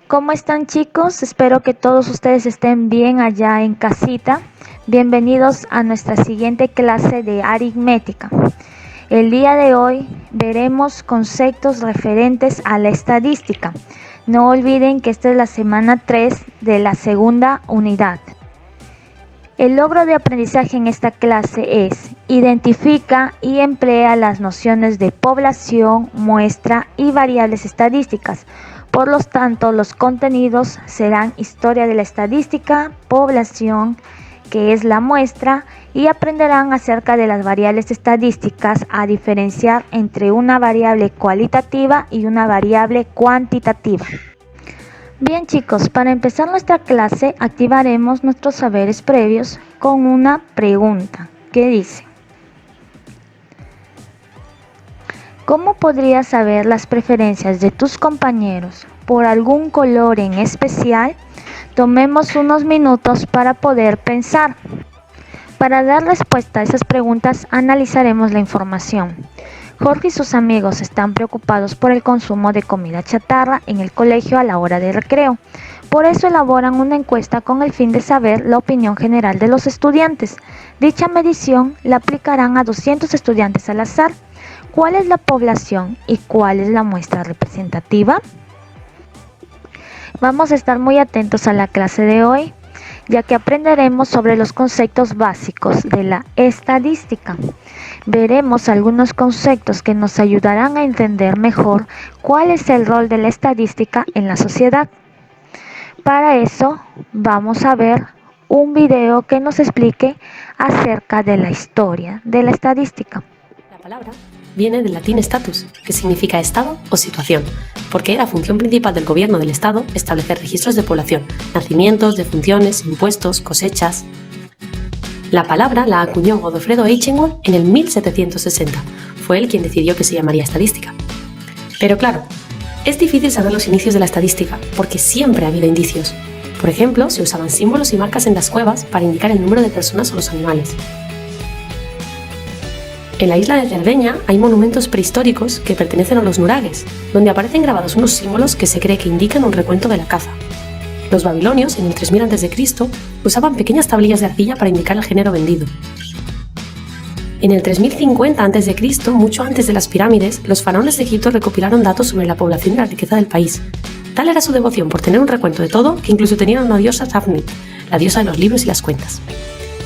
¿Cómo están, chicos? Espero que todos ustedes estén bien allá en casita. Bienvenidos a nuestra siguiente clase de aritmética. El día de hoy veremos conceptos referentes a la estadística. No olviden que esta es la semana 3 de la segunda unidad. El logro de aprendizaje en esta clase es: identifica y emplea las nociones de población, muestra y variables estadísticas. Por lo tanto, los contenidos serán historia de la estadística, población, que es la muestra, y aprenderán acerca de las variables estadísticas, a diferenciar entre una variable cualitativa y una variable cuantitativa. Bien, chicos, para empezar nuestra clase activaremos nuestros saberes previos con una pregunta que dice: ¿cómo podrías saber las preferencias de tus compañeros por algún color en especial? Tomemos unos minutos para poder pensar. Para dar respuesta a esas preguntas, analizaremos la información. Jorge y sus amigos están preocupados por el consumo de comida chatarra en el colegio a la hora de recreo. Por eso elaboran una encuesta con el fin de saber la opinión general de los estudiantes. Dicha medición la aplicarán a 200 estudiantes al azar. ¿Cuál es la población y cuál es la muestra representativa? Vamos a estar muy atentos a la clase de hoy, ya que aprenderemos sobre los conceptos básicos de la estadística. Veremos algunos conceptos que nos ayudarán a entender mejor cuál es el rol de la estadística en la sociedad. Para eso vamos a ver un video que nos explique acerca de la historia de la estadística. La palabra viene del latín status, que significa estado o situación, porque era función principal del gobierno del Estado establecer registros de población, nacimientos, defunciones, impuestos, cosechas. La palabra la acuñó Godofredo Eichenwald en el 1760. Fue él quien decidió que se llamaría estadística. Pero claro, es difícil saber los inicios de la estadística, porque siempre ha habido indicios. Por ejemplo, se usaban símbolos y marcas en las cuevas para indicar el número de personas o los animales. En la isla de Cerdeña hay monumentos prehistóricos que pertenecen a los nuragues, donde aparecen grabados unos símbolos que se cree que indican un recuento de la caza. Los babilonios, en el 3000 a.C., usaban pequeñas tablillas de arcilla para indicar el género vendido. En el 3050 a.C., mucho antes de las pirámides, los faraones de Egipto recopilaron datos sobre la población y la riqueza del país. Tal era su devoción por tener un recuento de todo que incluso tenían una diosa Tafnit, la diosa de los libros y las cuentas.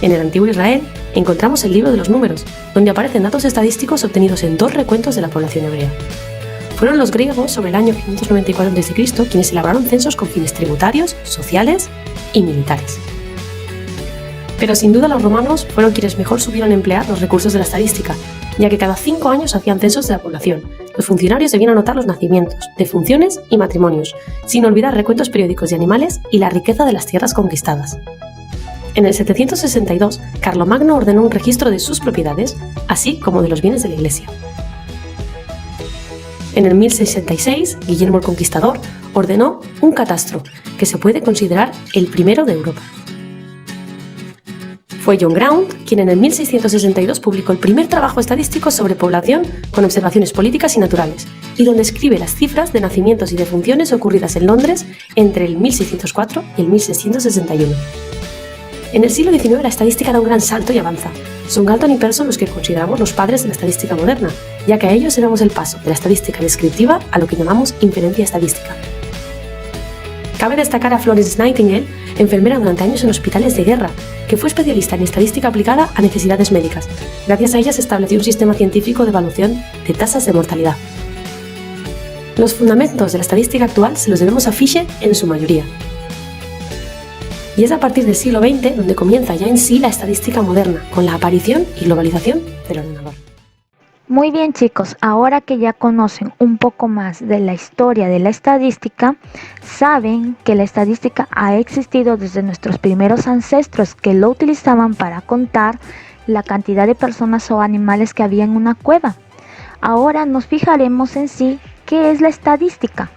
En el antiguo Israel encontramos el libro de los números, donde aparecen datos estadísticos obtenidos en 2 recuentos de la población hebrea. Fueron los griegos, sobre el año 594 a.C., quienes elaboraron censos con fines tributarios, sociales y militares. Pero sin duda los romanos fueron quienes mejor supieron emplear los recursos de la estadística, ya que cada 5 años hacían censos de la población. Los funcionarios debían anotar los nacimientos, defunciones y matrimonios, sin olvidar recuentos periódicos de animales y la riqueza de las tierras conquistadas. En el 762, Carlomagno ordenó un registro de sus propiedades, así como de los bienes de la Iglesia. En el 1066, Guillermo el Conquistador ordenó un catastro, que se puede considerar el primero de Europa. Fue John Ground quien en el 1662 publicó el primer trabajo estadístico sobre población con observaciones políticas y naturales, y donde escribe las cifras de nacimientos y defunciones ocurridas en Londres entre el 1604 y el 1661. En el siglo XIX la estadística da un gran salto y avanza. Son Galton y Pearson los que consideramos los padres de la estadística moderna, ya que a ellos éramos el paso de la estadística descriptiva a lo que llamamos inferencia estadística. Cabe destacar a Florence Nightingale, enfermera durante años en hospitales de guerra, que fue especialista en estadística aplicada a necesidades médicas. Gracias a ella se estableció un sistema científico de evaluación de tasas de mortalidad. Los fundamentos de la estadística actual se los debemos a Fisher en su mayoría. Y es a partir del siglo XX donde comienza ya en sí la estadística moderna, con la aparición y globalización del ordenador. Muy bien, chicos, ahora que ya conocen un poco más de la historia de la estadística, saben que la estadística ha existido desde nuestros primeros ancestros, que lo utilizaban para contar la cantidad de personas o animales que había en una cueva. Ahora nos fijaremos en sí qué es la estadística.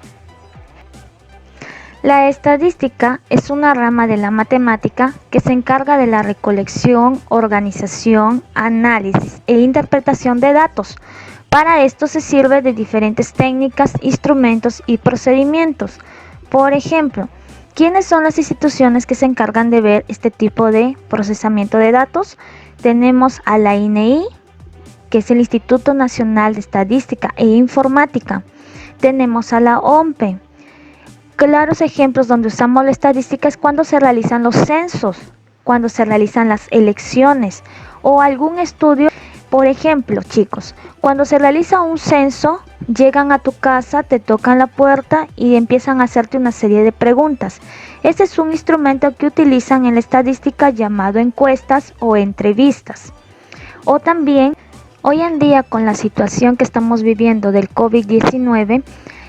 La estadística es una rama de la matemática que se encarga de la recolección, organización, análisis e interpretación de datos. Para esto se sirve de diferentes técnicas, instrumentos y procedimientos. Por ejemplo, ¿quiénes son las instituciones que se encargan de ver este tipo de procesamiento de datos? Tenemos a la INEI, que es el Instituto Nacional de Estadística e Informática. Tenemos a la OMPE. Claros ejemplos donde usamos la estadística es cuando se realizan los censos, cuando se realizan las elecciones o algún estudio. Por ejemplo, chicos, cuando se realiza un censo, llegan a tu casa, te tocan la puerta y empiezan a hacerte una serie de preguntas. Este es un instrumento que utilizan en la estadística llamado encuestas o entrevistas. O también, hoy en día con la situación que estamos viviendo del COVID-19,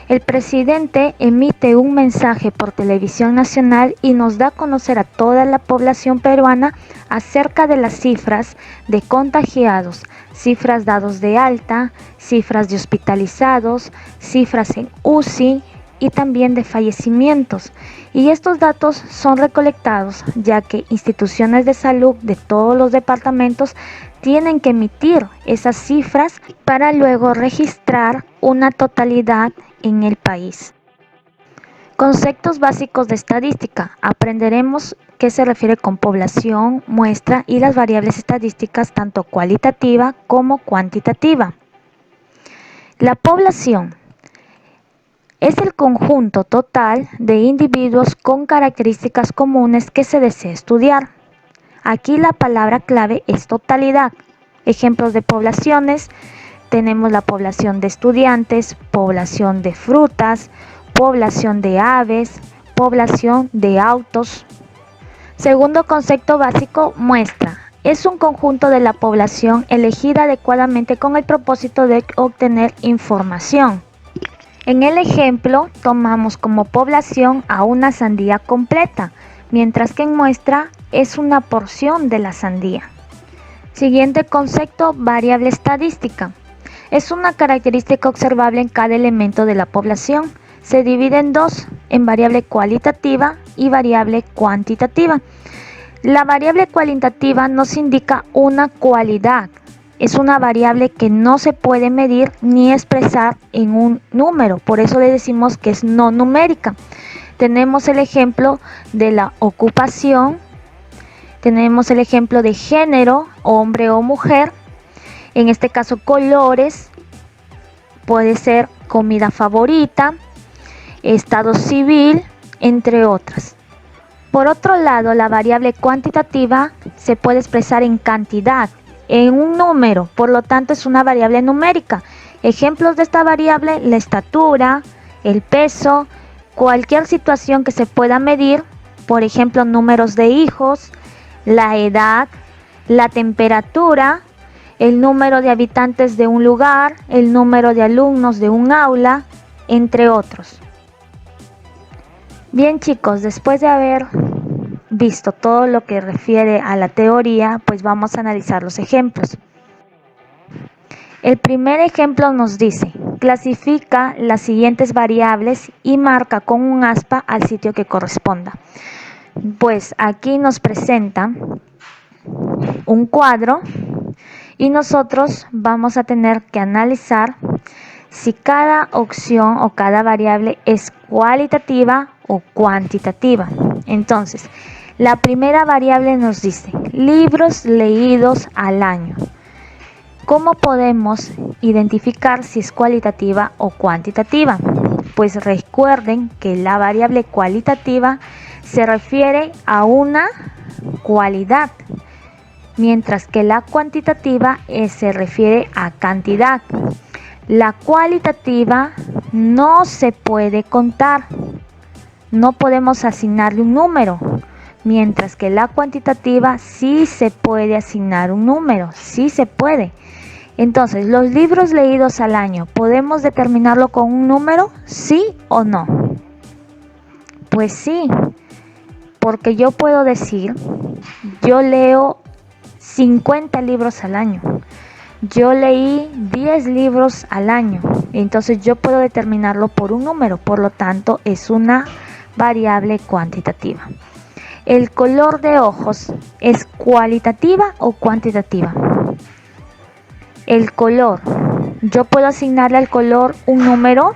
el presidente emite un mensaje por televisión nacional y nos da a conocer a toda la población peruana acerca de las cifras de contagiados, cifras dados de alta, cifras de hospitalizados, cifras en UCI y también de fallecimientos. Y estos datos son recolectados ya que instituciones de salud de todos los departamentos tienen que emitir esas cifras para luego registrar una totalidad en el país. Conceptos básicos de estadística. Aprenderemos qué se refiere con población, muestra y las variables estadísticas tanto cualitativa como cuantitativa. La población es el conjunto total de individuos con características comunes que se desea estudiar. Aquí la palabra clave es totalidad. Ejemplos de poblaciones: tenemos la población de estudiantes, población de frutas, población de aves, población de autos. Segundo concepto básico, muestra. Es un conjunto de la población elegida adecuadamente con el propósito de obtener información. En el ejemplo, tomamos como población a una sandía completa, mientras que en muestra es una porción de la sandía. Siguiente concepto, variable estadística. Es una característica observable en cada elemento de la población. Se divide en dos, en variable cualitativa y variable cuantitativa. La variable cualitativa nos indica una cualidad. Es una variable que no se puede medir ni expresar en un número, por eso le decimos que es no numérica. Tenemos el ejemplo de la ocupación, tenemos el ejemplo de género, hombre o mujer, en este caso colores, puede ser comida favorita, estado civil, entre otras. Por otro lado, la variable cuantitativa se puede expresar en cantidad, en un número, por lo tanto es una variable numérica. Ejemplos de esta variable: la estatura, el peso, cualquier situación que se pueda medir, por ejemplo números de hijos, la edad, la temperatura, el número de habitantes de un lugar, el número de alumnos de un aula, entre otros. Bien chicos, después de haber visto todo lo que refiere a la teoría, pues vamos a analizar los ejemplos. El primer ejemplo nos dice: clasifica las siguientes variables y marca con un aspa al sitio que corresponda. Pues aquí nos presenta un cuadro y nosotros vamos a tener que analizar si cada opción o cada variable es cualitativa o cuantitativa. Entonces, la primera variable nos dice libros leídos al año. ¿Cómo podemos identificar si es cualitativa o cuantitativa? Pues recuerden que la variable cualitativa se refiere a una cualidad, mientras que la cuantitativa se refiere a cantidad. La cualitativa no se puede contar, no podemos asignarle un número, mientras que la cuantitativa sí se puede asignar un número, sí se puede. Entonces, los libros leídos al año, ¿podemos determinarlo con un número? ¿Sí o no? Pues sí, porque yo puedo decir, yo leo 50 libros al año. Yo leí 10 libros al año, entonces yo puedo determinarlo por un número, por lo tanto es una variable cuantitativa. ¿El color de ojos es cualitativa o cuantitativa? El color, ¿yo puedo asignarle al color un número?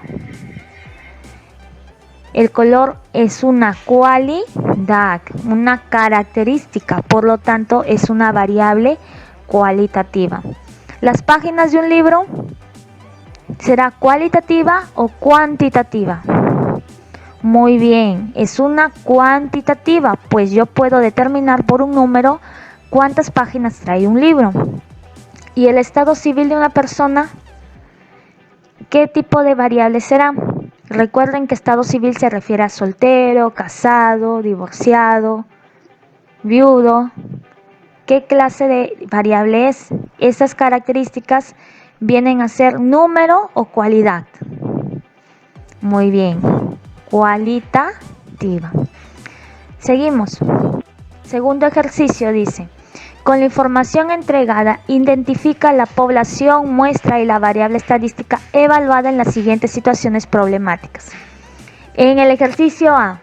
El color es una cualidad, una característica, por lo tanto es una variable cualitativa. Las páginas de un libro, ¿será cualitativa o cuantitativa? Muy bien, es una cuantitativa, pues yo puedo determinar por un número cuántas páginas trae un libro. ¿Y el estado civil de una persona? ¿Qué tipo de variable será? Recuerden que estado civil se refiere a soltero, casado, divorciado, viudo. ¿Qué clase de variable es? Esas características vienen a ser número o cualidad. Muy bien, cualitativa. Seguimos. Segundo ejercicio dice: con la información entregada, identifica la población, muestra y la variable estadística evaluada en las siguientes situaciones problemáticas. En el ejercicio A,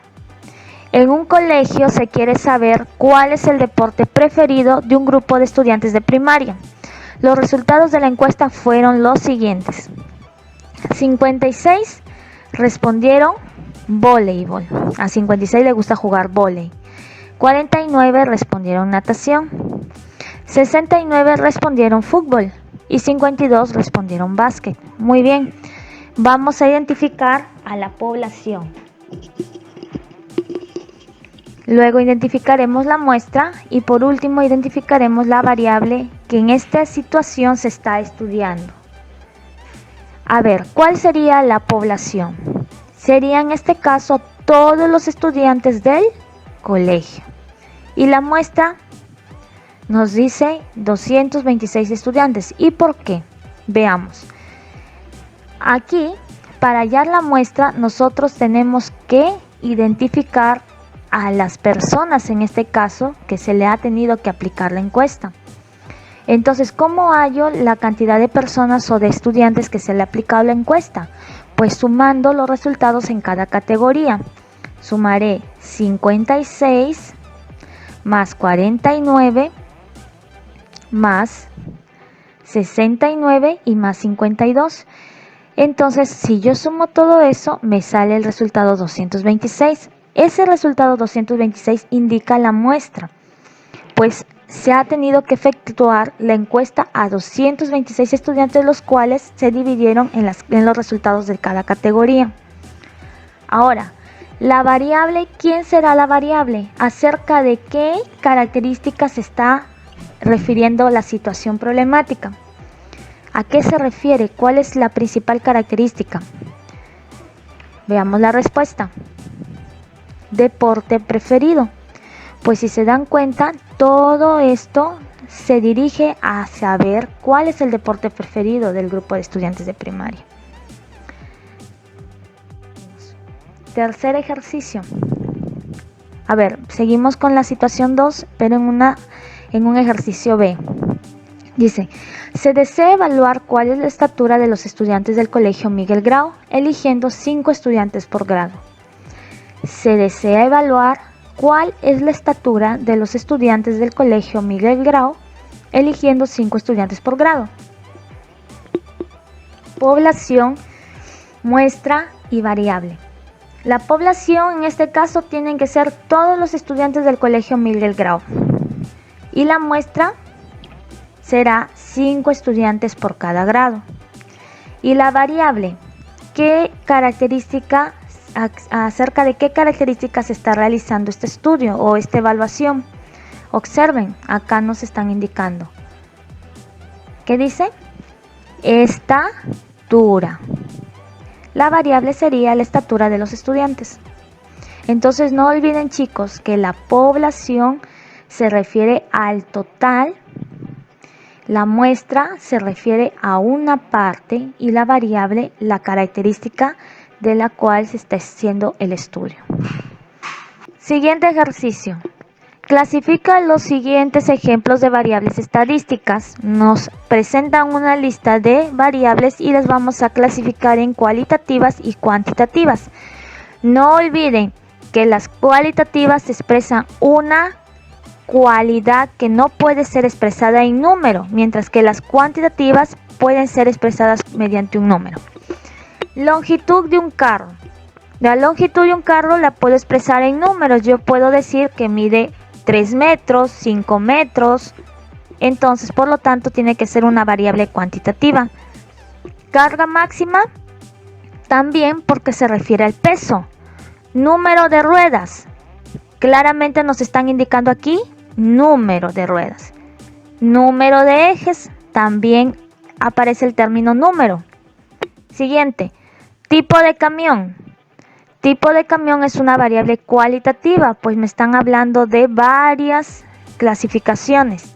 en un colegio se quiere saber cuál es el deporte preferido de un grupo de estudiantes de primaria. Los resultados de la encuesta fueron los siguientes. 56 respondieron voleibol. A 56 le gusta jugar vóley. 49 respondieron natación. 69 respondieron fútbol y 52 respondieron básquet. Muy bien, vamos a identificar a la población. Luego identificaremos la muestra y por último identificaremos la variable que en esta situación se está estudiando. A ver, ¿cuál sería la población? Sería en este caso todos los estudiantes del colegio. Y la muestra nos dice 226 estudiantes. ¿Y por qué? Veamos. Aquí, para hallar la muestra, nosotros tenemos que identificar a las personas, en este caso, que se le ha tenido que aplicar la encuesta. Entonces, ¿cómo hallo la cantidad de personas o de estudiantes que se le ha aplicado la encuesta? Pues sumando los resultados en cada categoría. Sumaré 56 más 49 más 69 y más 52. Entonces, si yo sumo todo eso, me sale el resultado 226. Ese resultado 226 indica la muestra, pues se ha tenido que efectuar la encuesta a 226 estudiantes, los cuales se dividieron en los resultados de cada categoría. Ahora, la variable, ¿quién será la variable? ¿Acerca de qué características se está refiriendo la situación problemática? ¿A qué se refiere? ¿Cuál es la principal característica? Veamos la respuesta. Deporte preferido. Pues si se dan cuenta, todo esto se dirige a saber cuál es el deporte preferido del grupo de estudiantes de primaria. Tercer ejercicio. A ver, seguimos con la situación 2, pero en un ejercicio B. Dice, se desea evaluar cuál es la estatura de los estudiantes del colegio Miguel Grau, eligiendo 5 estudiantes por grado. Se desea evaluar cuál es la estatura de los estudiantes del colegio Miguel Grau, eligiendo 5 estudiantes por grado. Población, muestra y variable. La población en este caso tienen que ser todos los estudiantes del colegio Miguel Grau. Y la muestra será 5 estudiantes por cada grado. Y la variable, acerca de qué características se está realizando este estudio o esta evaluación. Observen, acá nos están indicando. ¿Qué dice? Estatura. La variable sería la estatura de los estudiantes. Entonces no olviden, chicos, que la población se refiere al total, la muestra se refiere a una parte y la variable la característica de la cual se está haciendo el estudio. Siguiente ejercicio. Clasifica los siguientes ejemplos de variables estadísticas. Nos presentan una lista de variables y las vamos a clasificar en cualitativas y cuantitativas. No olviden que las cualitativas expresan una cualidad que no puede ser expresada en número, mientras que las cuantitativas pueden ser expresadas mediante un número. Longitud de un carro. La longitud de un carro la puedo expresar en números. Yo puedo decir que mide 3 metros, 5 metros. Entonces, por lo tanto, tiene que ser una variable cuantitativa. Carga máxima, también porque se refiere al peso. Número de ruedas. Claramente nos están indicando aquí número de ruedas. Número de ejes, también aparece el término número. Siguiente, tipo de camión. Tipo de camión es una variable cualitativa, pues me están hablando de varias clasificaciones.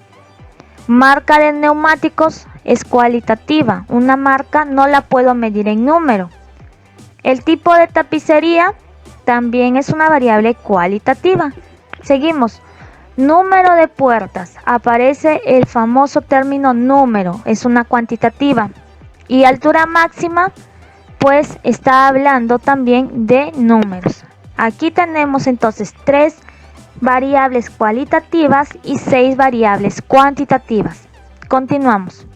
Marca de neumáticos es cualitativa. Una marca no la puedo medir en número. El tipo de tapicería también es una variable cualitativa. Seguimos. Número de puertas. Aparece el famoso término número. Es una cuantitativa. Y altura máxima, pues está hablando también de números. Aquí tenemos entonces 3 variables cualitativas y 6 variables cuantitativas. Continuamos.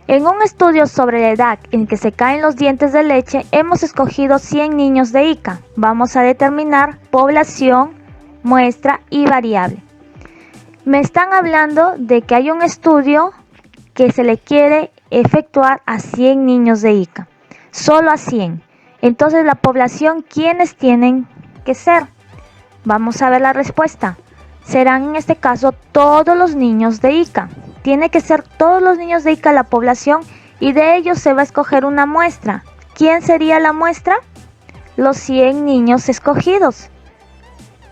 En un estudio sobre la edad en que se caen los dientes de leche, hemos escogido 100 niños de Ica. Vamos a determinar población, muestra y variable. Me están hablando de que hay un estudio que se le quiere efectuar a 100 niños de Ica. Solo a 100. Entonces la población, ¿quiénes tienen que ser? Vamos a ver la respuesta. Serán en este caso todos los niños de Ica. Tiene que ser todos los niños de Ica la población y de ellos se va a escoger una muestra. ¿Quién sería la muestra? Los 100 niños escogidos.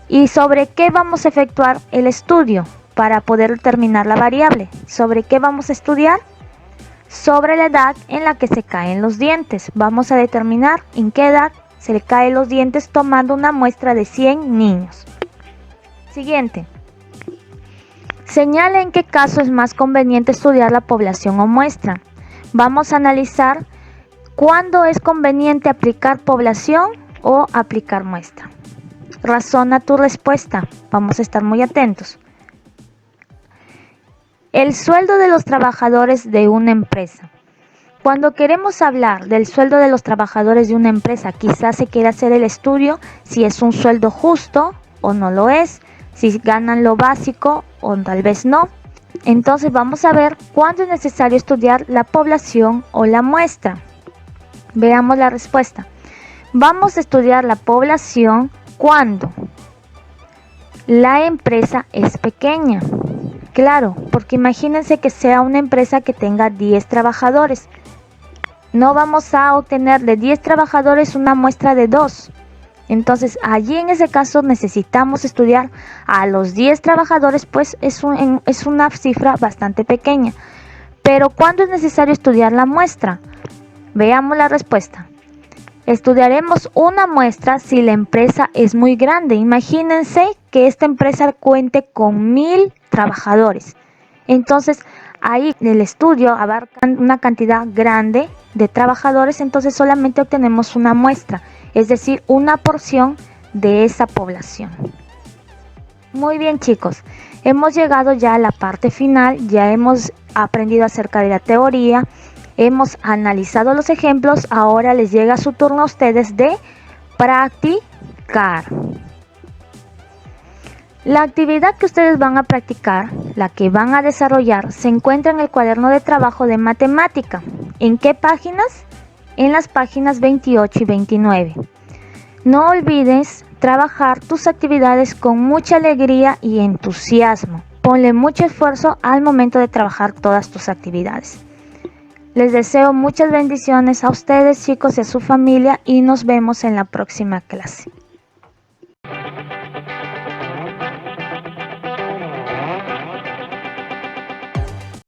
¿Y sobre qué vamos a efectuar el estudio para poder determinar la variable? ¿Sobre qué vamos a estudiar? Sobre la edad en la que se caen los dientes. Vamos a determinar en qué edad se le caen los dientes tomando una muestra de 100 niños. Siguiente. Señala en qué caso es más conveniente estudiar la población o muestra. Vamos a analizar cuándo es conveniente aplicar población o aplicar muestra. Razona tu respuesta. Vamos a estar muy atentos. El sueldo de los trabajadores de una empresa. Cuando queremos hablar del sueldo de los trabajadores de una empresa, quizás se quiera hacer el estudio si es un sueldo justo o no lo es, si ganan lo básico o tal vez no. Entonces vamos a ver cuándo es necesario estudiar la población o la muestra. Veamos la respuesta. Vamos a estudiar la población cuando la empresa es pequeña. Claro, porque imagínense que sea una empresa que tenga 10 trabajadores. No vamos a obtener de 10 trabajadores una muestra de 2. Entonces, allí en ese caso necesitamos estudiar a los 10 trabajadores, pues es una cifra bastante pequeña. Pero ¿cuándo es necesario estudiar la muestra? Veamos la respuesta. Estudiaremos una muestra si la empresa es muy grande. Imagínense que esta empresa cuente con 1000 trabajadores. Entonces, ahí el estudio abarca una cantidad grande de trabajadores, entonces solamente obtenemos una muestra, es decir, una porción de esa población. Muy bien, chicos, hemos llegado ya a la parte final, ya hemos aprendido acerca de la teoría, hemos analizado los ejemplos, ahora les llega su turno a ustedes de practicar. La actividad que ustedes van a practicar, la que van a desarrollar, se encuentra en el cuaderno de trabajo de matemática. ¿En qué páginas? En las páginas 28 y 29. No olvides trabajar tus actividades con mucha alegría y entusiasmo. Ponle mucho esfuerzo al momento de trabajar todas tus actividades. Les deseo muchas bendiciones a ustedes, chicos, y a su familia, y nos vemos en la próxima clase.